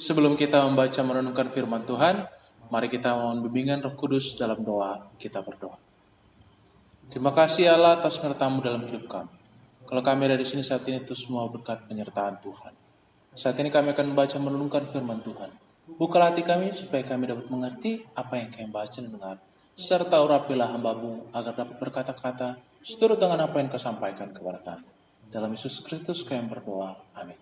Sebelum kita membaca merenungkan firman Tuhan, mari kita mohon bimbingan Roh Kudus dalam doa. Kita berdoa. Terima kasih Allah atas penyertaan-Mu dalam hidup kami. Kalau kami ada di sini saat ini itu semua berkat penyertaan Tuhan. Saat ini kami akan membaca merenungkan firman Tuhan. Bukalah hati kami supaya kami dapat mengerti apa yang kami baca dan dengar. Serta urapilah hamba-Mu agar dapat berkata-kata seturut dengan apa yang Kau sampaikan kepada kami. Dalam Yesus Kristus kami berdoa. Amin.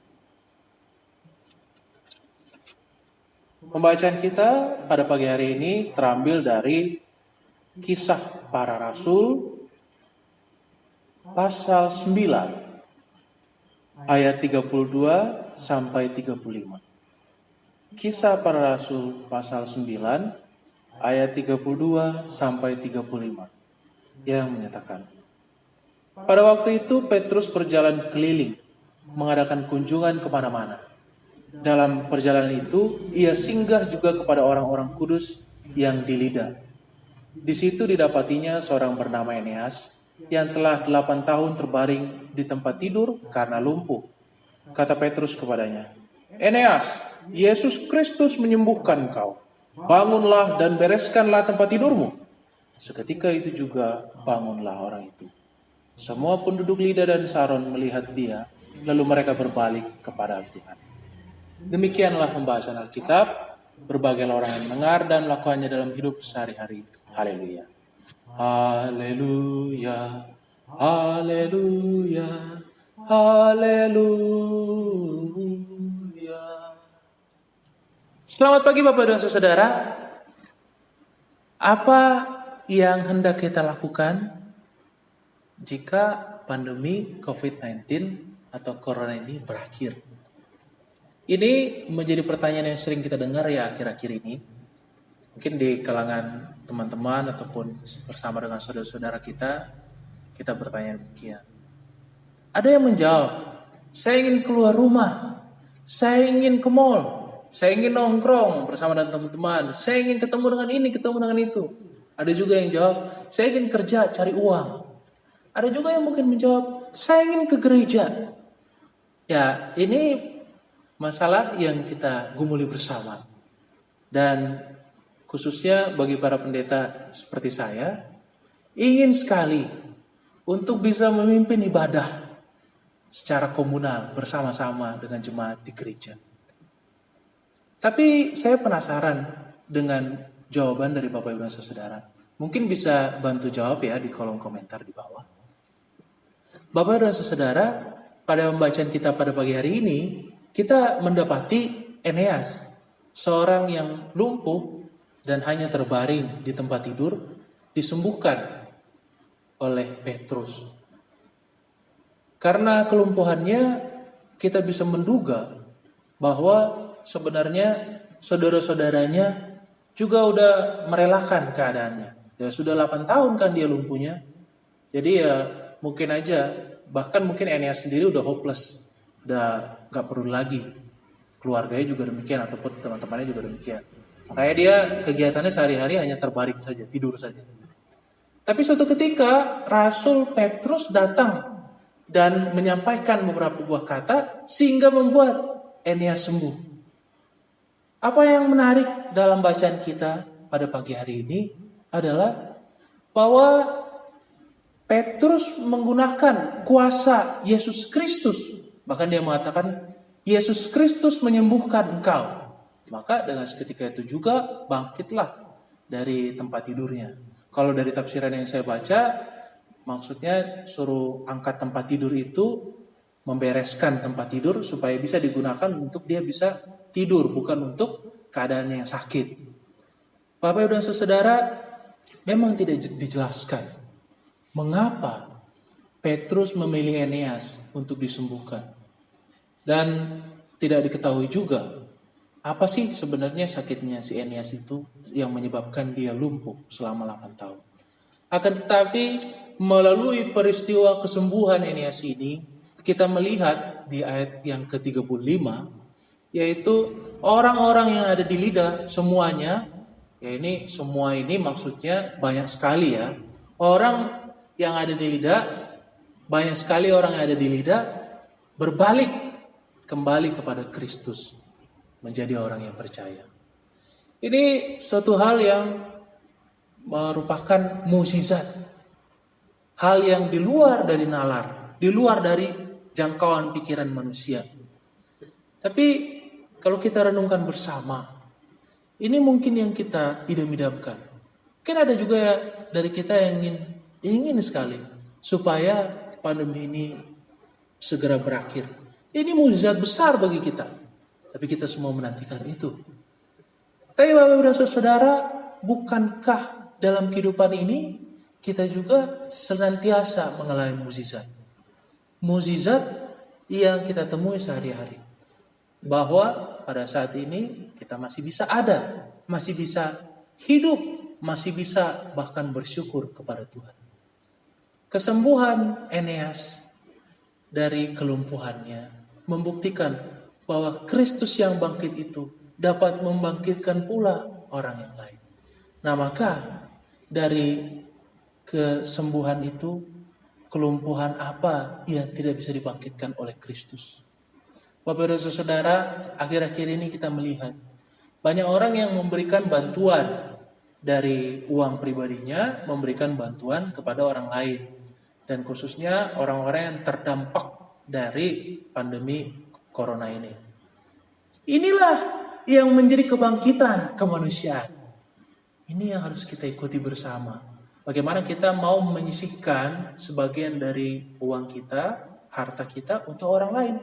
Pembacaan kita pada pagi hari ini terambil dari Kisah Para Rasul pasal 9 ayat 32 sampai 35. Kisah Para Rasul pasal 9 ayat 32 sampai 35 yang menyatakan, pada waktu itu Petrus berjalan keliling mengadakan kunjungan kemana-mana. Dalam perjalanan itu, ia singgah juga kepada orang-orang kudus yang di Lida. Di situ didapatinya seorang bernama Eneas, yang telah 8 tahun terbaring di tempat tidur karena lumpuh. Kata Petrus kepadanya, Eneas, Yesus Kristus menyembuhkan engkau. Bangunlah dan bereskanlah tempat tidurmu. Seketika itu juga bangunlah orang itu. Semua penduduk Lida dan Saron melihat dia, lalu mereka berbalik kepada Tuhan. Demikianlah pembahasan Alkitab. Berbagai orang yang mendengar dan melakukannya dalam hidup sehari-hari. Haleluya. Haleluya. Haleluya. Haleluya. Selamat pagi Bapak dan Saudara. Apa yang hendak kita lakukan jika pandemi COVID-19 atau Corona ini berakhir? Ini menjadi pertanyaan yang sering kita dengar ya akhir-akhir ini. Mungkin di kalangan teman-teman ataupun bersama dengan saudara-saudara kita bertanya demikian. Ada yang menjawab, saya ingin keluar rumah, saya ingin ke mall, saya ingin nongkrong bersama dengan teman-teman, saya ingin ketemu dengan ini, ketemu dengan itu. Ada juga yang jawab, saya ingin kerja, cari uang. Ada juga yang mungkin menjawab, saya ingin ke gereja. Ya, ini masalah yang kita gumuli bersama. Dan khususnya bagi para pendeta seperti saya, ingin sekali untuk bisa memimpin ibadah secara komunal bersama-sama dengan jemaat di gereja. Tapi saya penasaran dengan jawaban dari Bapak Ibu dan Saudara. Mungkin bisa bantu jawab ya di kolom komentar di bawah. Bapak dan Saudara, pada pembacaan kita pada pagi hari ini, kita mendapati Eneas, seorang yang lumpuh dan hanya terbaring di tempat tidur, disembuhkan oleh Petrus. Karena kelumpuhannya, kita bisa menduga bahwa sebenarnya saudara-saudaranya juga udah merelakan keadaannya. Ya sudah 8 tahun kan dia lumpuhnya. Jadi ya mungkin aja, bahkan mungkin Eneas sendiri udah hopeless. Udah gak perlu lagi. Keluarganya juga demikian ataupun teman-temannya juga demikian. Makanya dia kegiatannya sehari-hari hanya terbaring saja, tidur saja. Tapi suatu ketika Rasul Petrus datang dan menyampaikan beberapa buah kata sehingga membuat Eneas sembuh. Apa yang menarik dalam bacaan kita pada pagi hari ini adalah bahwa Petrus menggunakan kuasa Yesus Kristus. Bahkan dia mengatakan, Yesus Kristus menyembuhkan engkau. Maka dengan seketika itu juga bangkitlah dari tempat tidurnya. Kalau dari tafsiran yang saya baca, maksudnya suruh angkat tempat tidur itu, membereskan tempat tidur supaya bisa digunakan untuk dia bisa tidur, bukan untuk keadaan yang sakit. Bapak Ibu dan Saudara, memang tidak dijelaskan mengapa Petrus memilih Eneas untuk disembuhkan. Dan tidak diketahui juga apa sih sebenarnya sakitnya si Eneas itu yang menyebabkan dia lumpuh selama 8 tahun. Akan tetapi melalui peristiwa kesembuhan Eneas ini, kita melihat di ayat yang ke-35, yaitu orang-orang yang ada di Lida semuanya, ya ini semua ini maksudnya banyak sekali ya. Orang yang ada di Lida, banyak sekali orang yang ada di Lida berbalik kembali kepada Kristus. menjadi orang yang percaya. Ini suatu hal yang merupakan mukjizat. Hal yang di luar dari nalar, di luar dari jangkauan pikiran manusia. Tapi kalau kita renungkan bersama, ini mungkin yang kita idam-idamkan. Mungkin ada juga ya dari kita yang ingin sekali supaya pandemi ini segera berakhir. Ini mukjizat besar bagi kita. Tapi kita semua menantikan itu. Tapi Bapak dan Saudara, bukankah dalam kehidupan ini kita juga senantiasa mengalami mukjizat? Mukjizat yang kita temui sehari-hari. Bahwa pada saat ini kita masih bisa ada, masih bisa hidup, masih bisa bahkan bersyukur kepada Tuhan. Kesembuhan Eneas dari kelumpuhannya membuktikan bahwa Kristus yang bangkit itu dapat membangkitkan pula orang yang lain. Nah, maka dari kesembuhan itu, kelumpuhan apa yang tidak bisa dibangkitkan oleh Kristus? Bapak dan Saudara, akhir-akhir ini kita melihat banyak orang yang memberikan bantuan dari uang pribadinya, memberikan bantuan kepada orang lain. Dan khususnya orang-orang yang terdampak dari pandemi Corona ini. Inilah yang menjadi kebangkitan kemanusiaan. Ini yang harus kita ikuti bersama. Bagaimana kita mau menyisihkan sebagian dari uang kita, harta kita untuk orang lain.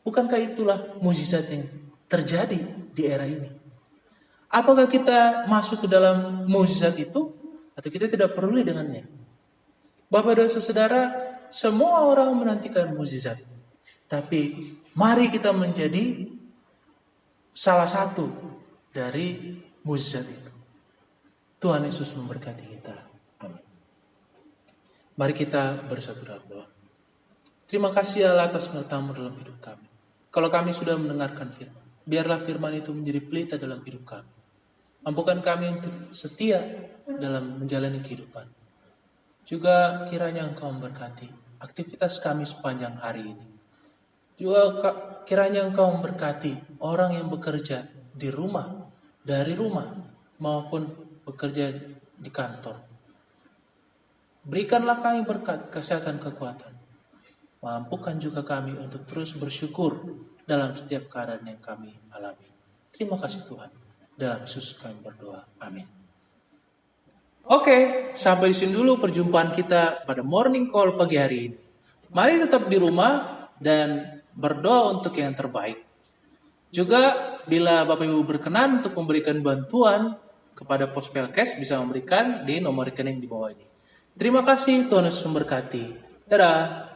Bukankah itulah mukjizat yang terjadi di era ini? Apakah kita masuk ke dalam mukjizat itu atau kita tidak peduli dengannya? Bapak dan Saudara, semua orang menantikan mukjizat. Tapi mari kita menjadi salah satu dari mukjizat itu. Tuhan Yesus memberkati kita. Amin. Mari kita bersatu dalam doa. Terima kasih Allah atas penyertaan-Mu dalam hidup kami. Kalau kami sudah mendengarkan firman, biarlah firman itu menjadi pelita dalam hidup kami. Mampukan kami untuk setia dalam menjalani kehidupan. Juga kiranya Engkau memberkati aktivitas kami sepanjang hari ini. Juga kiranya Engkau memberkati orang yang bekerja di rumah, dari rumah, maupun bekerja di kantor. Berikanlah kami berkat, kesehatan, kekuatan. Mampukan juga kami untuk terus bersyukur dalam setiap keadaan yang kami alami. Terima kasih Tuhan. Dalam Yesus kami berdoa. Amin. Oke, sampai di sini dulu perjumpaan kita pada morning call pagi hari ini. Mari tetap di rumah dan berdoa untuk yang terbaik. Juga bila Bapak Ibu berkenan untuk memberikan bantuan kepada Pospel Cash, bisa memberikan di nomor rekening di bawah ini. Terima kasih, Tuhan Yesus memberkati. Dadah.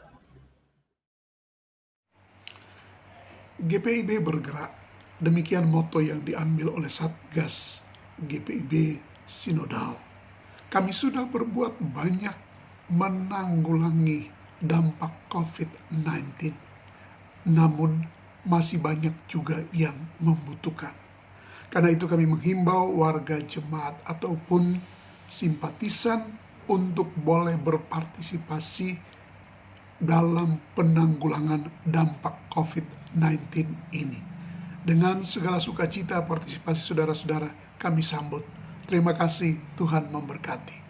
GPIB bergerak, demikian moto yang diambil oleh Satgas GPIB Sinodal. Kami sudah berbuat banyak menanggulangi dampak COVID-19, namun masih banyak juga yang membutuhkan. Karena itu kami menghimbau warga jemaat ataupun simpatisan untuk boleh berpartisipasi dalam penanggulangan dampak COVID-19 ini. Dengan segala sukacita partisipasi saudara-saudara kami sambut. Terima kasih, Tuhan memberkati.